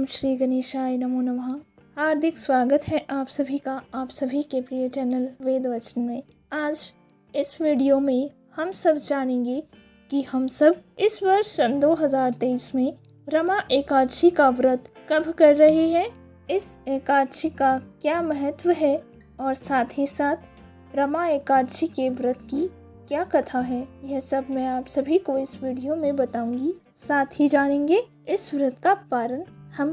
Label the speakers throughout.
Speaker 1: ओम श्री गणेशाय नमो नमः। हार्दिक स्वागत है आप सभी का आप सभी के प्रिय चैनल वेद वचन में। आज इस वीडियो में हम सब जानेंगे कि हम सब इस वर्ष सन 2023 में रमा एकादशी का व्रत कब कर रहे हैं, इस एकादशी का क्या महत्व है और साथ ही साथ रमा एकादशी के व्रत की क्या कथा है, यह सब मैं आप सभी को इस वीडियो में बताऊंगी। साथ ही जानेंगे इस व्रत का पारण हम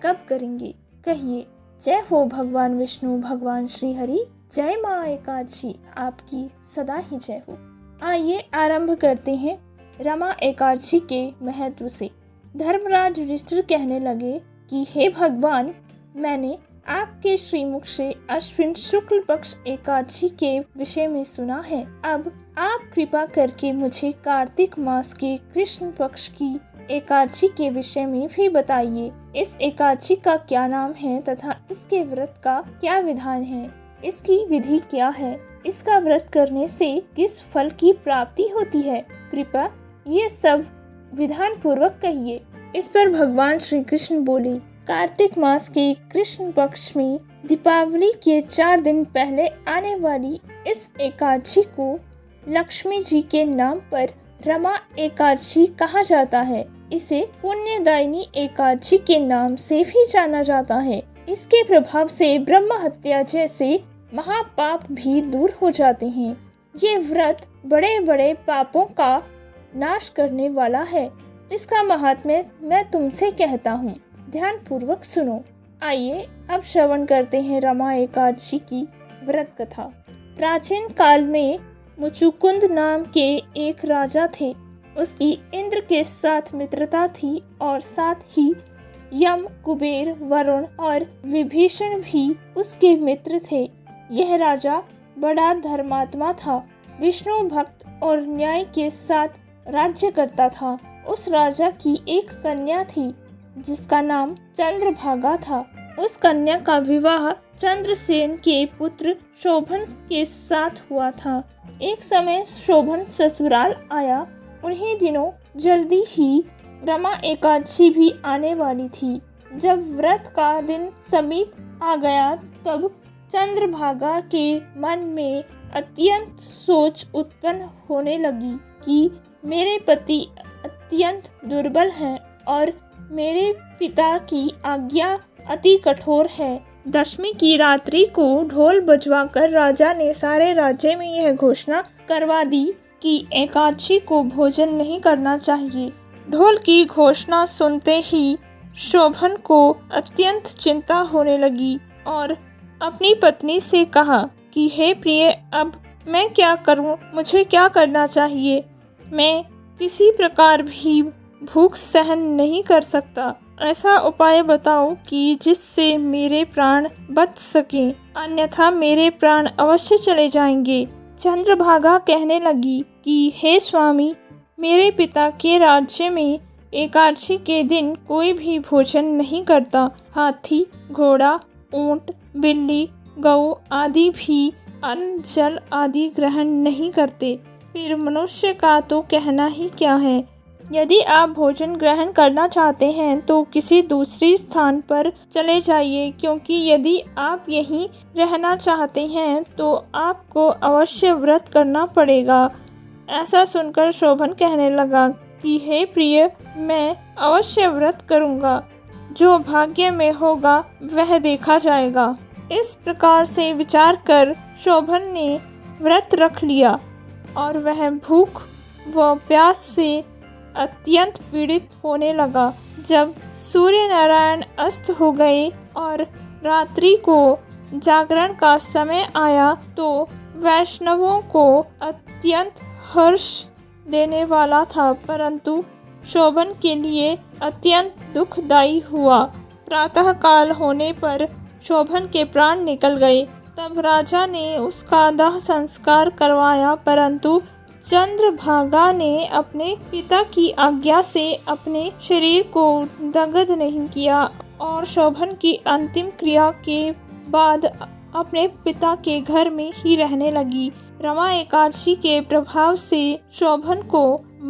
Speaker 1: कब करेंगे। कहिए जय हो भगवान विष्णु, भगवान श्री हरि, जय माँ एकादशी आपकी सदा ही जय हो। आइए आरंभ करते हैं रमा एकादशी के महत्व से। धर्मराज युधिष्ठिर कहने लगे कि हे भगवान, मैंने आपके श्रीमुख से अश्विन शुक्ल पक्ष एकादशी के विषय में सुना है। अब आप कृपा करके मुझे कार्तिक मास के कृष्ण पक्ष की एकादशी के विषय में भी बताइए। इस एकादशी का क्या नाम है तथा इसके व्रत का क्या विधान है, इसकी विधि क्या है, इसका व्रत करने से किस फल की प्राप्ति होती है। कृपया ये सब विधान पूर्वक कहिए। इस पर भगवान श्री कृष्ण बोले, कार्तिक मास के कृष्ण पक्ष में दीपावली के 4 दिन पहले आने वाली इस एकादशी को लक्ष्मी जी के नाम पर रमा एकादशी कहा जाता है। इसे पुण्यदायिनी एकादशी के नाम से भी जाना जाता है। इसके प्रभाव से ब्रह्म हत्या जैसे महापाप भी दूर हो जाते हैं। ये व्रत बड़े बड़े पापों का नाश करने वाला है। इसका महात्म्य मैं तुमसे कहता हूँ, ध्यान पूर्वक सुनो। आइए अब श्रवण करते हैं रमा एकादशी की व्रत कथा। प्राचीन काल में मुचुकुंद नाम के एक राजा थे। उसकी इंद्र के साथ मित्रता थी और साथ ही यम, कुबेर, वरुण और विभीषण भी उसके मित्र थे। यह राजा बड़ा धर्मात्मा था, विष्णु भक्त और न्याय के साथ राज्य करता था। उस राजा की एक कन्या थी जिसका नाम चंद्रभागा था। उस कन्या का विवाह चंद्रसेन के पुत्र शोभन के साथ हुआ था। एक समय शोभन ससुराल आया। उन्हीं दिनों जल्दी ही रमा एकादशी भी आने वाली थी। जब व्रत का दिन समीप आ गया तब चंद्रभागा के मन में अत्यंत सोच उत्पन्न होने लगी कि मेरे पति अत्यंत दुर्बल हैं और मेरे पिता की आज्ञा अति कठोर है। दशमी की रात्रि को ढोल बजवाकर राजा ने सारे राज्य में यह घोषणा करवा दी कि एकादशी को भोजन नहीं करना चाहिए। ढोल की घोषणा सुनते ही शोभन को अत्यंत चिंता होने लगी और अपनी पत्नी से कहा कि हे प्रिय, अब मैं क्या करूं, मुझे क्या करना चाहिए। मैं किसी प्रकार भी भूख सहन नहीं कर सकता। ऐसा उपाय बताओ कि जिससे मेरे प्राण बच सकें, अन्यथा मेरे प्राण अवश्य चले जाएंगे। चंद्रभागा कहने लगी कि हे स्वामी, मेरे पिता के राज्य में एकादशी के दिन कोई भी भोजन नहीं करता। हाथी, घोड़ा, ऊंट, बिल्ली, गऊ आदि भी अन्न जल आदि ग्रहण नहीं करते। फिर मनुष्य का तो कहना ही क्या है। यदि आप भोजन ग्रहण करना चाहते हैं तो किसी दूसरी स्थान पर चले जाइए, क्योंकि यदि आप यहीं रहना चाहते हैं तो आपको अवश्य व्रत करना पड़ेगा। ऐसा सुनकर शोभन कहने लगा कि हे प्रिय, मैं अवश्य व्रत करूँगा। जो भाग्य में होगा वह देखा जाएगा। इस प्रकार से विचार कर शोभन ने व्रत रख लिया और वह भूख व प्यास से अत्यंत पीड़ित होने लगा। जब सूर्य नारायण अस्त हो गए और रात्रि को जागरण का समय आया तो वैष्णवों को अत्यंत हर्ष देने वाला था, परंतु शोभन के लिए अत्यंत दुखदायी हुआ। प्रातः काल होने पर शोभन के प्राण निकल गए। तब राजा ने उसका दाह संस्कार करवाया, परंतु चंद्रभागा ने अपने पिता की आज्ञा से अपने शरीर को दग्ध नहीं किया और शोभन की अंतिम क्रिया के बाद अपने पिता के घर में ही रहने लगी। रमा एकादशी के प्रभाव से शोभन को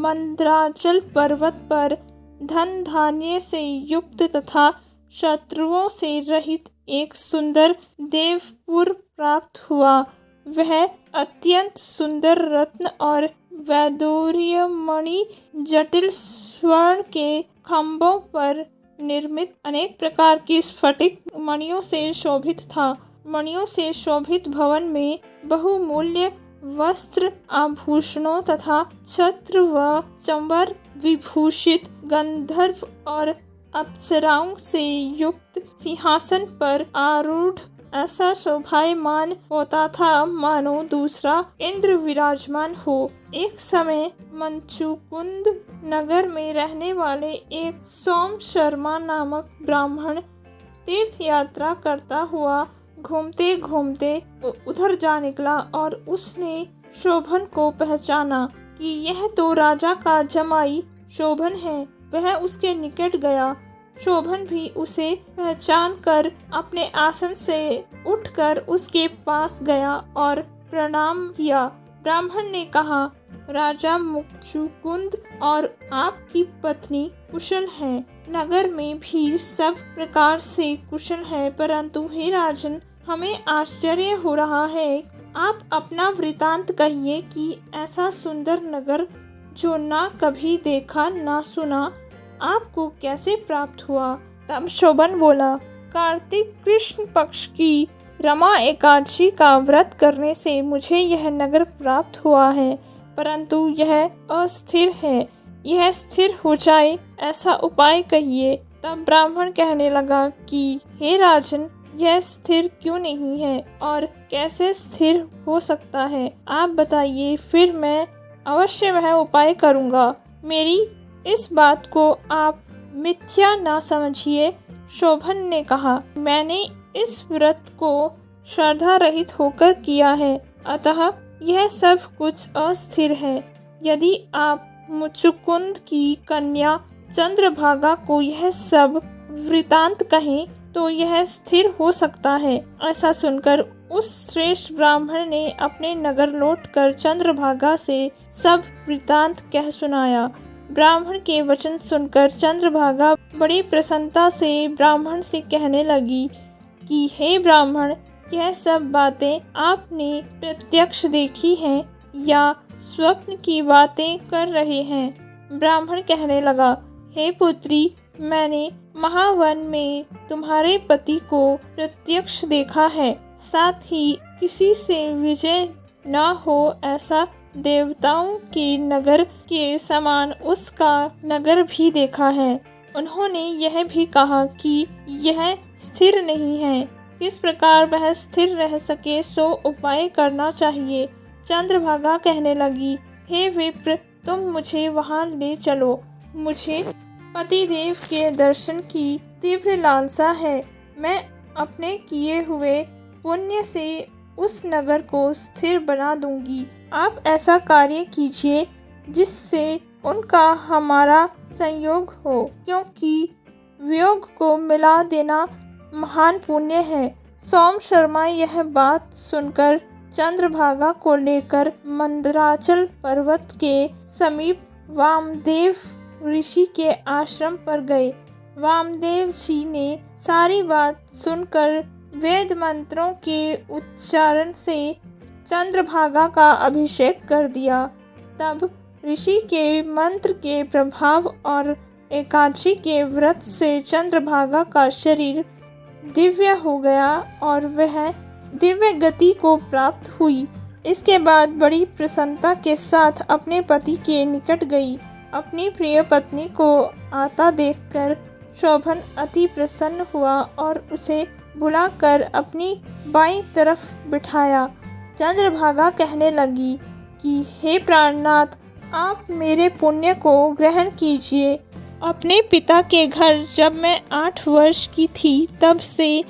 Speaker 1: मंदराचल पर्वत पर धन धान्य से युक्त तथा शत्रुओं से रहित एक सुंदर देवपुर प्राप्त हुआ। वह अत्यंत सुंदर रत्न और वैदूर्य मणि, जटिल स्वर्ण के खंभों पर निर्मित अनेक प्रकार की स्फटिक मणियों से शोभित था। मणियों से शोभित भवन में बहुमूल्य वस्त्र, आभूषणों तथा छत्र व चंबर विभूषित गंधर्व और अप्सराओं से युक्त सिंहासन पर आरूढ़ ऐसा शोभायमान होता था मानो दूसरा इंद्र विराजमान हो। एक समय मंचुकुंद नगर में रहने वाले एक सोम शर्मा नामक ब्राह्मण तीर्थ यात्रा करता हुआ घूमते घूमते उधर जा निकला और उसने शोभन को पहचाना कि यह तो राजा का जमाई शोभन है। वह उसके निकट गया। शोभन भी उसे पहचान कर अपने आसन से उठकर उसके पास गया और प्रणाम किया। ब्राह्मण ने कहा, राजा मुचुकुंद और आपकी पत्नी कुशल हैं। नगर में भी सब प्रकार से कुशल है, परंतु हे राजन, हमें आश्चर्य हो रहा है। आप अपना वृतांत कहिए कि ऐसा सुंदर नगर जो ना कभी देखा ना सुना, आपको कैसे प्राप्त हुआ। तब शोभन बोला, कार्तिक कृष्ण पक्ष की रमा एकादशी का व्रत करने से मुझे यह नगर प्राप्त हुआ है, परंतु यह अस्थिर है। यह स्थिर हो जाए ऐसा उपाय कहिए। तब ब्राह्मण कहने लगा कि हे राजन, यह स्थिर क्यों नहीं है और कैसे स्थिर हो सकता है, आप बताइए, फिर मैं अवश्य वह उपाय करूँगा। मेरी इस बात को आप मिथ्या ना समझिए। शोभन ने कहा, मैंने इस व्रत को श्रद्धा रहित होकर किया है, अतः यह सब कुछ अस्थिर है। यदि आप मुचुकुंद की कन्या चंद्रभागा को यह सब वृतांत कहें तो यह स्थिर हो सकता है। ऐसा सुनकर उस श्रेष्ठ ब्राह्मण ने अपने नगर लौटकर चंद्रभागा से सब वृतांत कह सुनाया। ब्राह्मण के वचन सुनकर चंद्रभागा बड़ी प्रसन्नता से ब्राह्मण से कहने लगी कि हे ब्राह्मण, यह सब बातें आपने प्रत्यक्ष देखी हैं या स्वप्न की बातें कर रहे हैं। ब्राह्मण कहने लगा, हे पुत्री, मैंने महावन में तुम्हारे पति को प्रत्यक्ष देखा है, साथ ही किसी से विजय न हो ऐसा देवताओं के नगर के समान उसका नगर भी देखा है। उन्होंने यह भी कहा कि यह स्थिर नहीं है। किस प्रकार वह स्थिर रह सके सो उपाय करना चाहिए। चंद्रभागा कहने लगी, हे विप्र, तुम मुझे वहाँ ले चलो। मुझे पतिदेव के दर्शन की तीव्र लालसा है। मैं अपने किए हुए पुण्य से उस नगर को स्थिर बना दूंगी। आप ऐसा कार्य कीजिए जिससे उनका हमारा संयोग हो, क्योंकि वियोग को मिला देना महान पुण्य है। सोम शर्मा यह बात सुनकर चंद्रभागा को लेकर मंदराचल पर्वत के समीप वामदेव ऋषि के आश्रम पर गए। वामदेव जी ने सारी बात सुनकर वेद मंत्रों के उच्चारण से चंद्रभागा का अभिषेक कर दिया। तब ऋषि के मंत्र के प्रभाव और एकादशी के व्रत से चंद्रभागा का शरीर दिव्य हो गया और वह दिव्य गति को प्राप्त हुई। इसके बाद बड़ी प्रसन्नता के साथ अपने पति के निकट गई। अपनी प्रिय पत्नी को आता देखकर शोभन अति प्रसन्न हुआ और उसे बुलाकर अपनी बाईं तरफ बिठाया। चंद्रभागा कहने लगी कि हे प्राणनाथ, आप मेरे पुण्य को ग्रहण कीजिए। अपने पिता के घर जब मैं 8 वर्ष की थी तब से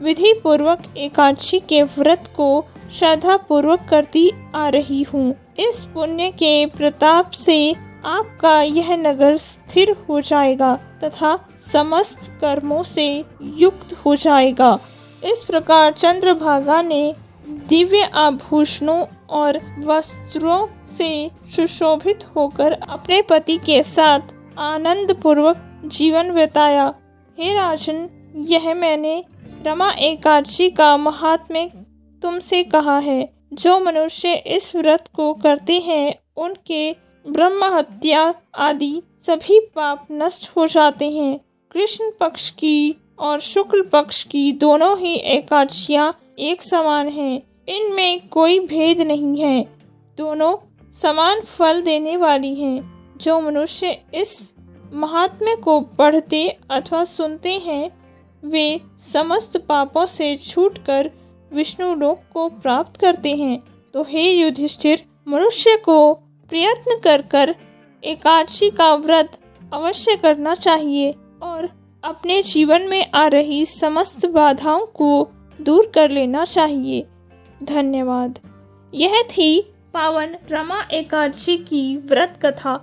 Speaker 1: विधि पूर्वक एकादशी के व्रत को श्रद्धा पूर्वक करती आ रही हूँ। इस पुण्य के प्रताप से आपका यह नगर स्थिर हो जाएगा तथा समस्त कर्मों से युक्त हो जाएगा। इस प्रकार चंद्रभागा ने दिव्य आभूषणों और वस्त्रों से सुशोभित होकर अपने पति के साथ आनंद पूर्वक जीवन बिताया। हे राजन, यह मैंने रमा एकादशी का महात्म्य तुमसे कहा है। जो मनुष्य इस व्रत को करते हैं उनके ब्रह्म हत्या आदि सभी पाप नष्ट हो जाते हैं। कृष्ण पक्ष की और शुक्ल पक्ष की दोनों ही एकादशियां एक समान हैं। इनमें कोई भेद नहीं है, दोनों समान फल देने वाली हैं। जो मनुष्य इस महात्म्य को पढ़ते अथवा सुनते हैं वे समस्त पापों से छूटकर विष्णु लोक को प्राप्त करते हैं। तो हे युधिष्ठिर, मनुष्य को प्रयत्न कर एकादशी का व्रत अवश्य करना चाहिए और अपने जीवन में आ रही समस्त बाधाओं को दूर कर लेना चाहिए। धन्यवाद। यह थी पावन रमा एकादशी की व्रत कथा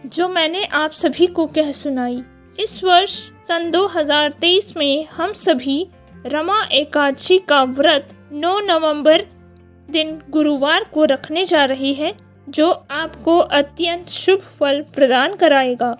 Speaker 1: जो मैंने आप सभी को कह सुनाई। इस वर्ष सन 2023 में हम सभी रमा एकादशी का व्रत 9 नवंबर दिन गुरुवार को रखने जा रहे हैं, जो आपको अत्यंत शुभ फल प्रदान कराएगा।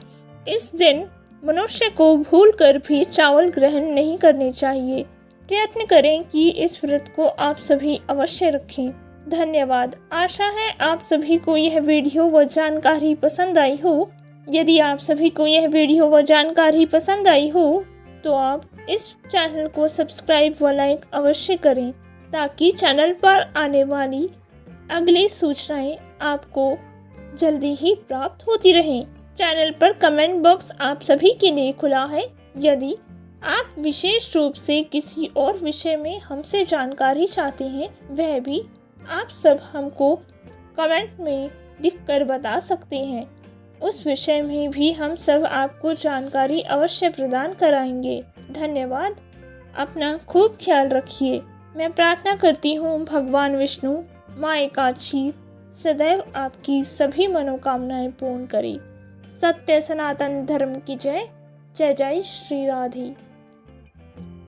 Speaker 1: इस दिन मनुष्य को भूलकर भी चावल ग्रहण नहीं करने चाहिए। प्रयत्न करें कि इस व्रत को आप सभी अवश्य रखें। धन्यवाद। आशा है आप सभी को यह वीडियो व जानकारी पसंद आई हो। यदि आप सभी को यह वीडियो व जानकारी पसंद आई हो तो आप इस चैनल को सब्सक्राइब व लाइक अवश्य करें ताकि चैनल पर आने वाली अगली सूचनाएं आपको जल्दी ही प्राप्त होती रहें। चैनल पर कमेंट बॉक्स आप सभी के लिए खुला है। यदि आप विशेष रूप से किसी और विषय में हमसे जानकारी चाहते हैं वह भी आप सब हमको कमेंट में लिखकर बता सकते हैं। उस विषय में भी हम सब आपको जानकारी अवश्य प्रदान कराएंगे। धन्यवाद। अपना खूब ख्याल रखिए। मैं प्रार्थना करती हूँ भगवान विष्णु माँ एकादशी सदैव आपकी सभी मनोकामनाएं पूर्ण करे। सत्य सनातन धर्म की जय। जय जय श्री राधे।